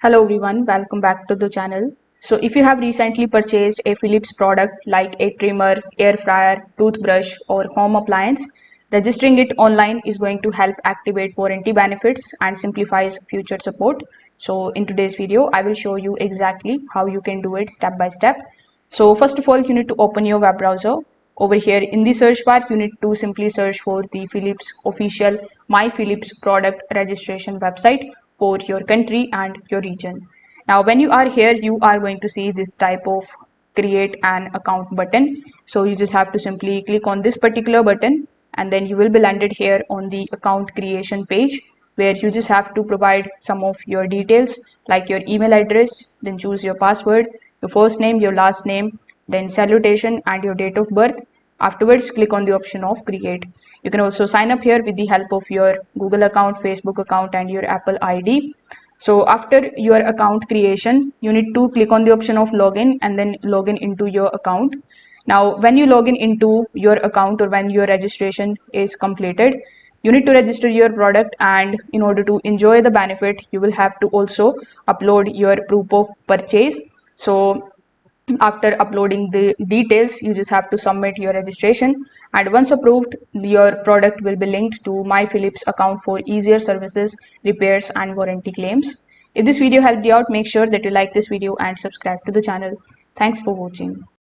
Hello everyone, welcome back to the channel. So if you have recently purchased a Philips product like a trimmer, air fryer, toothbrush or home appliance, registering it online is going to help activate warranty benefits and simplifies future support. So in today's video, I will show you exactly how you can do it step by step. So first of all, you need to open your web browser. Over here in the search bar, you need to simply search for the Philips official My Philips product registration website for your country and your region. Now, when you are here, you are going to see this type of create an account button. So you just have to simply click on this particular button and then you will be landed here on the account creation page where you just have to provide some of your details like your email address, then choose your password, your first name, your last name, then salutation and your date of birth. Afterwards, click on the option of create. You can also sign up here with the help of your Google account, Facebook account and your Apple ID. So after your account creation, you need to click on the option of login and then login into your account. Now, when you log in into your account or when your registration is completed, you need to register your product, and in order to enjoy the benefit, you will have to also upload your proof of purchase. So after uploading the details, you just have to submit your registration, and once approved, your product will be linked to My Philips account for easier services, repairs and warranty claims. If this video helped you out, make sure that you like this video and subscribe to the channel. Thanks for watching.